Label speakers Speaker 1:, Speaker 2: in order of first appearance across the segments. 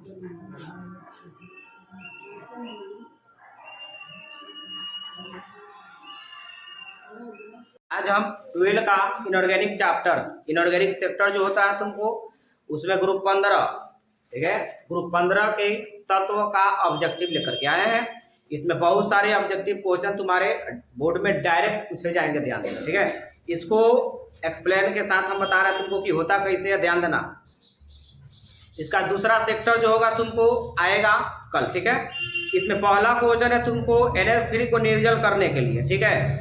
Speaker 1: आज हम 12 का इनऑर्गेनिक चैप्टर, इनऑर्गेनिक सेक्टर जो होता है तुमको, उसमें ग्रुप 15, ठीक है, ग्रुप 15 के तत्व का ऑब्जेक्टिव लेकर के आए हैं। इसमें बहुत सारे ऑब्जेक्टिव क्वेश्चन तुम्हारे बोर्ड में डायरेक्ट पूछे जाएंगे, ध्यान देना, ठीक है। इसको एक्सप्लेन के साथ हम बता रहे हैं तुमको कि होता कैसे है, ध्यान देना। इसका दूसरा सेक्टर जो होगा तुमको आएगा कल, ठीक है। इसमें पहला क्वेश्चन है तुमको NH3 को निर्जल करने के लिए, ठीक है,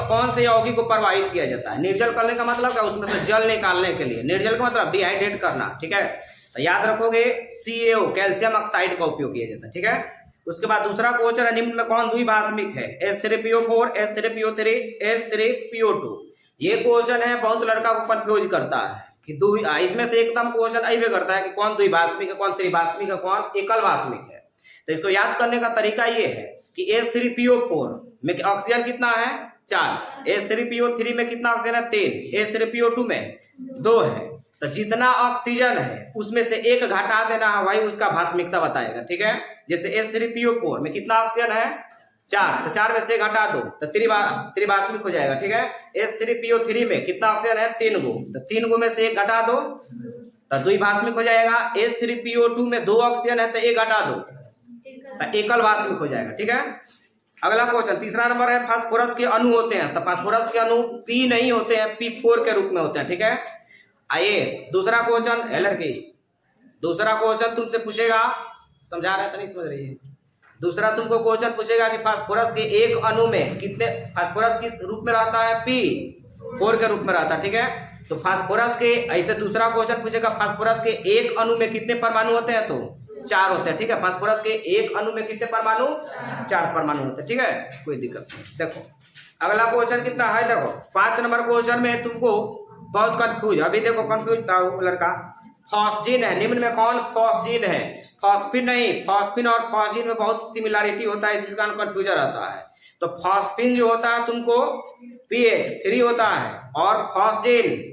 Speaker 1: कौन से यौगिक को प्रवाहित किया जाता है। निर्जल करने का मतलब क्या, उसमें से जल निकालने के लिए। निर्जल का मतलब डिहाइड्रेट करना, ठीक है। तो याद रखोगे CaO कैल्शियम ऑक्साइड का उपयोग किया जाता है, ठीक है। उसके बाद दूसरा क्वेश्चन है, निम्न में कौन द्विभाषमिक है। H3PO4, H3PO3, H3PO2। ये क्वेश्चन है, बहुत लड़का को कंफ्यूज करता है कि इसमें से एकदम क्वेश्चन अइबे करता है कि कौन द्विभाषमिक है, कौन त्रिभाषमिक है, कौन एकल भाषमिक है। तो इसको याद करने का तरीका ये है कि H3PO4 में ऑक्सीजन कितना है, 4। H3PO3 में कितना ऑक्सीजन है, 3। H3PO2 में 2 है। तो जितना ऑक्सीजन है उसमें से एक घटा देना है, वही उसका भाषमिकता बताएगा, ठीक है। जैसे H3PO4 में कितना ऑक्सीजन है, 4, तो 4 में से घटा दो तो त्रिभाषमिक हो जाएगा, ठीक है। H3PO3 में कितना ऑक्सीजन है, 3 गो, तो 3 गो में से एक घटा दो तो द्विभाषमिक हो जाएगा। H3PO2 में 2 ऑक्सीजन है तो एक घटा दो तो एकल भाषमिक हो जाएगा, ठीक है। अगला क्वेश्चन तीसरा नंबर है, फास्फोरस के अणु होते हैं, तो फास्फोरस के अणु P नहीं होते हैं, P4 के रूप में होते हैं, ठीक है। आइए दूसरा क्वेश्चन, लड़की दूसरा क्वेश्चन तुमसे पूछेगा, समझा रहे तो नहीं समझ रही है। दूसरा तुमको क्वेश्चन पूछेगा कि फास्फोरस के एक अणु में कितने, फास्फोरस किस रूप में रहता है, P4 के रूप में रहता है, ठीक है। तो फास्फोरस के ऐसे दूसरा क्वेश्चन पूछेगा, फास्फोरस के एक अणु में कितने परमाणु होते हैं, तो 4 होते हैं, ठीक है। फास्फोरस के एक अणु में कितने परमाणु, 4 परमाणु होते हैं, ठीक है, कोई दिक्कत नहीं। देखो अगला क्वेश्चन कितना है, देखो 5 नंबर क्वेश्चन में तुमको बहुत कंफ्यूज, अभी देखो कंफ्यूज था वो लड़का। फॉस्फिन है, निम्न में कौन फॉस्फिन है, फॉस्फिन नहीं, फॉस्फिन और फॉस्फिन में बहुत सिमिलरिटी होता है, इसी कारण कंफ्यूजन रहता है। तो फॉस्फिन जो होता है तुमको pH3 होता है और फॉस्फिन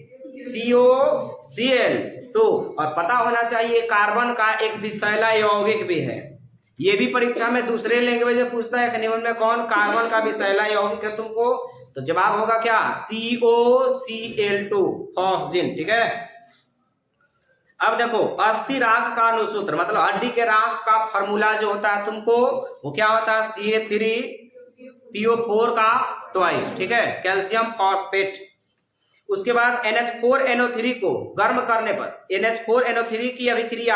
Speaker 1: COCl2, और पता होना चाहिए कार्बन का एक विषैला यौगिक भी है। ये भी परीक्षा में दूसरे लैंग्वेज में पूछता है कि निम्न में कौन कार्बन का विषैला यौगिक है तुमको, तो जवाब होगा क्या, COCl2, फॉस्फिन, ठीक है। अब देखो अस्थि राख का अनुसूत्र, मतलब हड्डी के राख का फॉर्मूला जो होता है तुमको, वो क्या होता है, CA3PO4 का ट्वाइस, ठीक है, कैल्शियम फॉस्फेट। उसके बाद NH4NO3 को गर्म करने पर NH4NO3 की अभिक्रिया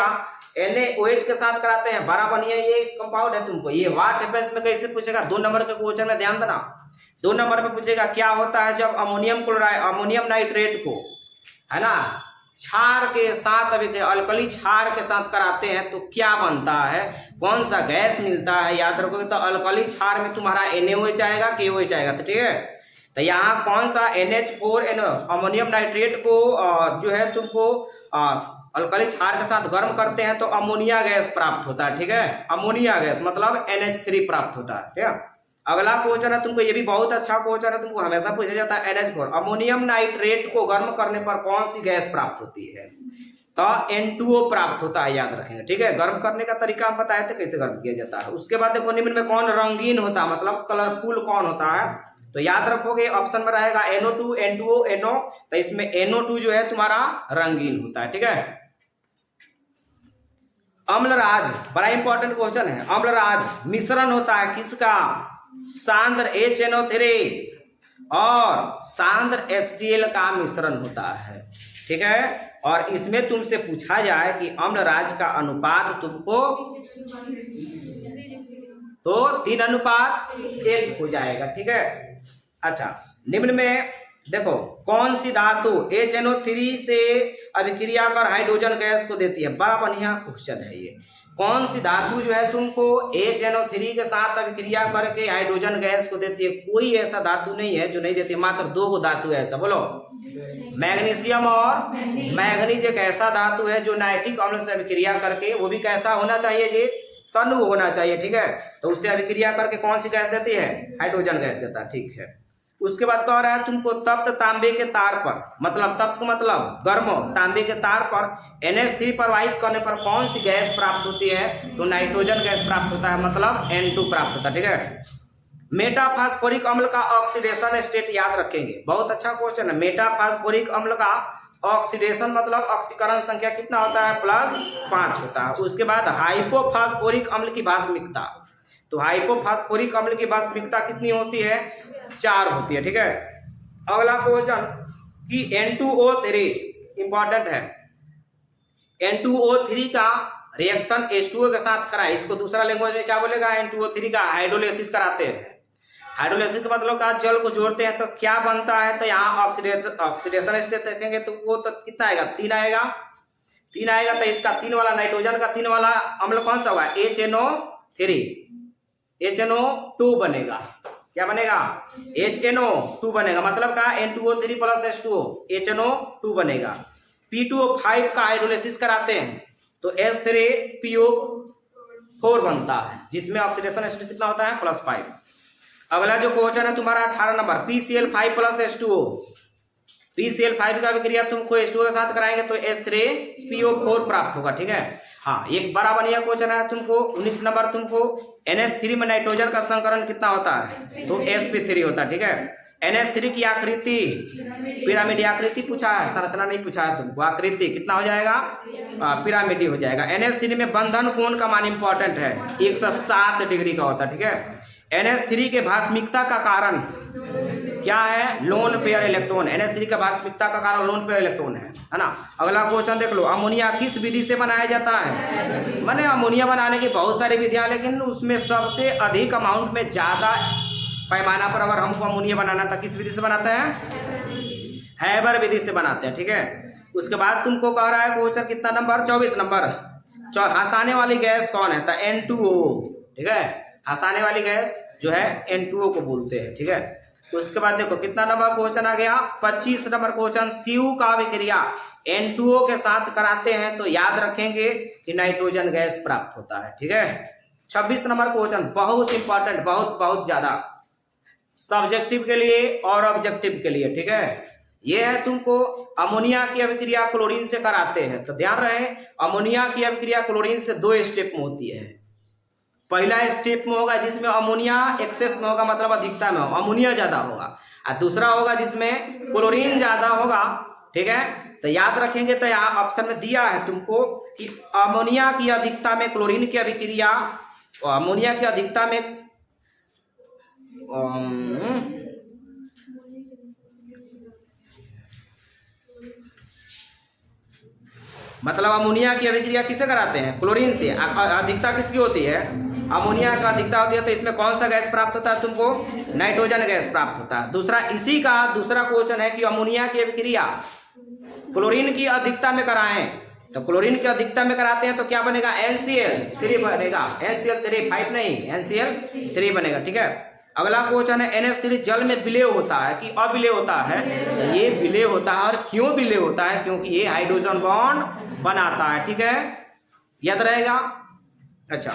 Speaker 1: NaOH के साथ कराते हैं, बड़ा बढ़िया ये कंपाउंड है तुमको। ये व्हाट हैपेंस में कैसे पूछेगा, 2 नंबर के क्वेश्चन में ध्यान देना। 2 नंबर में पूछेगा क्या होता है जब अमोनियम क्लोराइड, अमोनियम नाइट्रेट को, है ना, क्षार के साथ अल्कली क्षार के साथ कराते हैं तो क्या बनता है, कौन सा गैस मिलता है, याद रखोगे तो अल्कली क्षार में तुम्हारा NaOH आएगा, KOH आएगा, तो ठीक है। तो यहाँ कौन सा NH4NO अमोनियम नाइट्रेट को जो है तुमको अल्कली क्षार के साथ गर्म करते हैं तो अमोनिया गैस प्राप्त होता है, ठीक है। अमोनिया गैस मतलब NH3 प्राप्त होता है, ठीक है। अगला क्वेश्चन है तुमको, ये भी बहुत अच्छा क्वेश्चन है, तुमको हमेशा पूछा जाता है, NH4 अमोनियम नाइट्रेट को गर्म करने पर कौन सी गैस प्राप्त होती है, तो N2O प्राप्त होता है, याद रखेंगे, ठीक है। गर्म करने का तरीका हम बताए थे कैसे गर्म किया जाता है। उसके बाद देखो निम्न में कौन रंगीन होता है, मतलब कलरफुल कौन होता है, तो याद रखोगे ऑप्शन में रहेगा NO2, N2O, NO, तो इसमें NO2 जो है तुम्हारा रंगीन होता है, ठीक है। अम्लराज बड़ा इंपॉर्टेंट क्वेश्चन है। अम्लराज मिश्रण होता है किसका, सांद्र HNO3 और सांद्र HCl का मिश्रण होता है, ठीक है। और इसमें तुमसे पूछा जाए कि अम्लराज का अनुपात तुमको, तो 3:1 हो जाएगा, ठीक है। अच्छा निम्न में देखो कौन सी धातु HNO3 से अभिक्रिया कर हाइड्रोजन गैस को देती है, बड़ा बढ़िया क्वेश्चन है ये। कौन सी धातु जो है तुमको HNO3 के साथ अभिक्रिया करके हाइड्रोजन गैस को देती है, कोई ऐसा धातु नहीं है जो नहीं देती, मात्र 2 गो धातु है ऐसा, बोलो, मैग्नीशियम और मैग्नीज एक ऐसा धातु है जो नाइट्रिक अम्ल से अभिक्रिया करके, वो भी कैसा होना चाहिए जी, तनु होना चाहिए, ठीक है। तो उससे अभिक्रिया करके कौन सी गैस देती है, हाइड्रोजन गैस देता है, ठीक है। उसके बाद कह रहा है तुमको तप्त तांबे के तार पर, मतलब तप्त का मतलब गर्म तांबे के तार पर NH3 प्रवाहित करने पर कौन सी गैस प्राप्त होती है? तो नाइट्रोजन गैस प्राप्त होता है, मतलब N2 प्राप्त होता है। ठीक है, मेटाफास्फोरिक अम्ल का ऑक्सीडेशन स्टेट याद रखेंगे, बहुत अच्छा क्वेश्चन है। मेटाफास्फोरिक अम्ल का ऑक्सीडेशन मतलब ऑक्सीकरण संख्या कितना होता है? +5 होता है। उसके बाद हाइपोफास्फोरिक अम्ल की भास्मिकता, तो हाइपोफास्फोरिक अम्ल की भास्मिकता कितनी होती है? 4 होती है। ठीक है, अगला क्वेश्चन कि N2O3 इंपॉर्टेंट है, N2O3 का रिएक्शन H2O के साथ कराए, इसको दूसरा लैंग्वेज में क्या बोलेगा? N2O3 का हाइड्रोलिसिस कराते हैं। हाइड्रोलिसिस का मतलब का जल को जोड़ते हैं तो क्या बनता है? तो यहाँ ऑक्सीडेशन स्टेट देखेंगे तो वो तो कितना आएगा? 3 आएगा। 3 आएगा तो इसका 3 वाला नाइट्रोजन का 3 वाला अम्ल कौन सा होगा? HNO3, HNO2 बनेगा। क्या बनेगा? HNO2 बनेगा, मतलब का N2O3 + H2O, HNO2 बनेगा। P2O5 का हाइड्रोलिसिस कराते हैं तो H3PO4 बनता है, जिसमें ऑक्सीडेशन स्टेट कितना होता है? +5। अगला जो क्वेश्चन है तुम्हारा 18 नंबर, PCl5 + H2O, PCl5 का विक्रिया तुमको H2O के साथ कराएंगे तो H3PO4 प्राप्त होगा। ठीक है, हाँ, एक बड़ा बढ़िया क्वेश्चन है तुमको 19 नंबर, तुमको NH3 में नाइट्रोजन का संकरण कितना होता है? तो sp3 होता है। ठीक है, NH3 की आकृति पिरामिड आकृति पूछा है, संरचना नहीं पूछा है तुमको, आकृति कितना हो जाएगा? पिरामिडी हो जाएगा। NH3 में बंधन कोण का मान इंपॉर्टेंट है, 107 डिग्री का होता है। ठीक है, NH3 के भास्मिकता का कारण क्या है? Lone pair electron. NH3 का भास्मिकता का कारण लोन पेयर इलेक्ट्रॉन है ना। अगला क्वेश्चन देख लो, अमोनिया किस विधि से बनाया जाता है? माने अमोनिया बनाने की बहुत सारी विधियां, लेकिन उसमें सबसे अधिक अमाउंट में ज्यादा पैमाना पर अगर हमको अमोनिया बनाना था, किस विधि से बनाते हैं? हैबर विधि से बनाते हैं। ठीक है, उसके बाद तुमको कह रहा है क्वेश्चन कितना नंबर? 24 नंबर, हंसाने वाली गैस कौन है? तो N2O। ठीक है, हंसाने वाली गैस जो है N2O को बोलते हैं। ठीक है, तो उसके बाद देखो कितना नंबर क्वेश्चन आ गया? 25 नंबर क्वेश्चन, सीयू का विक्रिया N2O के साथ कराते हैं तो याद रखेंगे कि नाइट्रोजन गैस प्राप्त होता है। ठीक है, 26 नंबर क्वेश्चन बहुत इंपॉर्टेंट, बहुत ज्यादा, सब्जेक्टिव के लिए और ऑब्जेक्टिव के लिए। ठीक है, ये है तुमको अमोनिया की अभिक्रिया क्लोरीन से कराते हैं, तो ध्यान रहे अमोनिया की अभिक्रिया क्लोरीन से 2 स्टेप में होती है। पहला स्टेप में होगा जिसमें अमोनिया एक्सेस में होगा, मतलब अधिकता में होगा, अमोनिया ज्यादा होगा, और दूसरा होगा जिसमें क्लोरीन ज्यादा होगा। ठीक है, तो याद रखेंगे, तो यहाँ ऑप्शन में दिया है तुमको कि अमोनिया की अधिकता में क्लोरीन की अभिक्रिया, अमोनिया की अधिकता में मतलब अमोनिया की अभिक्रिया किससे कराते हैं? क्लोरीन से। अधिकता किसकी होती है? अमोनिया का अधिकता होती है, तो इसमें कौन सा गैस प्राप्त होता है तुमको? नाइट्रोजन गैस प्राप्त होता है। दूसरा इसी का दूसरा क्वेश्चन है कि अमोनिया की अभिक्रिया क्लोरीन की अधिकता में कराएं, तो क्लोरीन की अधिकता में कराते हैं तो क्या बनेगा? NCl3 बनेगा, NCl3, 5 नहीं, NCl3 बनेगा। ठीक है, अगला क्वेश्चन है NH3 जल में विलय होता है कि अविलय होता है? तो ये विलय होता है, और क्यों विलय होता है? क्योंकि ये हाइड्रोजन बॉन्ड बनाता है। ठीक है, याद रहेगा। अच्छा,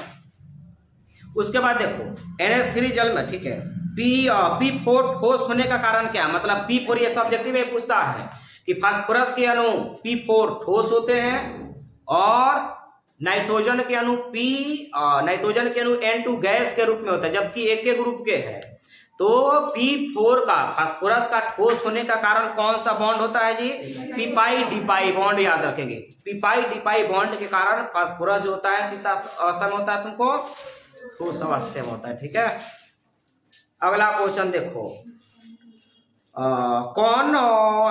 Speaker 1: उसके बाद देखो NH3 जल में, ठीक है, P4 ठोस होने का कारण क्या? मतलब P4 ये सब्जेक्टिव में पूछता है कि फास्फोरस के अणु P4 ठोस होते हैं और नाइट्रोजन के अणु N2 गैस के रूप में होता है, जबकि एक ग्रुप के है। तो P4 का फास्फोरस का ठोस होने का कारण कौन सा बॉन्ड होता है जी? p-pi बॉन्ड याद रखेंगे। p-pi बॉन्ड के कारण फास्फोरस जो होता है किस अवस्था में होता है तुमको? ठोस अवस्था में होता है। ठीक है, अगला क्वेश्चन देखो, कौन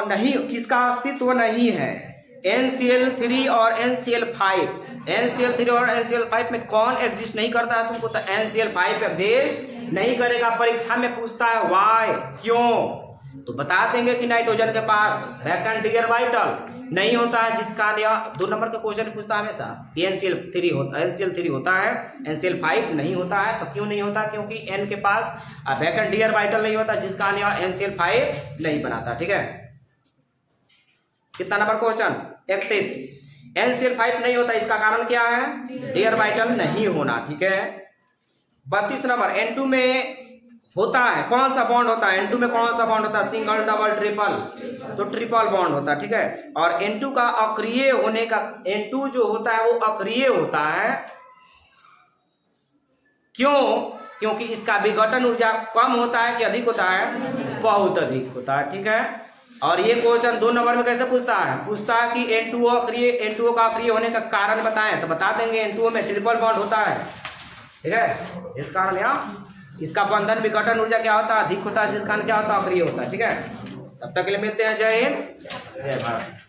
Speaker 1: नहीं, किसका अस्तित्व नहीं है? NCl3 और NCl5, NCl3 और NCl5 में कौन एग्जिस्ट नहीं करता है तुमको? तो NCl5 एग्जिस्ट नहीं करेगा। परीक्षा में पूछता है वाई, क्यों? तो बता देंगे कि नाइट्रोजन के पास वैकेंट डी ऑर्बिटल नहीं होता है, जिसका 2 नंबर का क्वेश्चन पूछता है हमेशा कि NCl3 होता है, NCl5 नहीं होता है। तो क्यों नहीं होता? क्योंकि N के पास वैकेंट डी ऑर्बिटल नहीं होता, जिसका NCl5 नहीं बनाता। ठीक है, कितना नंबर क्वेश्चन? 31। NCl5 नहीं होता, इसका कारण क्या है? डी ऑर्बिटल नहीं होना। ठीक है, 32 नंबर, N2 में होता है, कौन सा बॉन्ड होता है N2 में, कौन सा बॉन्ड होता है, सिंगल डबल ट्रिपल, तो ट्रिपल बॉन्ड होता है, ठीक है। और N2 का अक्रिय होने का, N2 जो होता है वो अक्रिय होता है, क्यों? क्योंकि इसका विघटन ऊर्जा कम होता है कि अधिक होता है, बहुत अधिक होता है, ठीक है। और ये क्वेश्चन 2 नंबर में कैसे पूछता है, पूछता है कि N2O का अक्रिय होने का कारण बताएं, तो बता देंगे N2O में ट्रिपल बॉन्ड होता है, ठीक है। इस कारण यहाँ इसका बंधन विघटन ऊर्जा क्या होता है, अधिक होता है, जिस कारण क्या होता है, अक्रिय होता है, ठीक है। तब तक के लिए मिलते हैं, जय हिंद, जय भारत।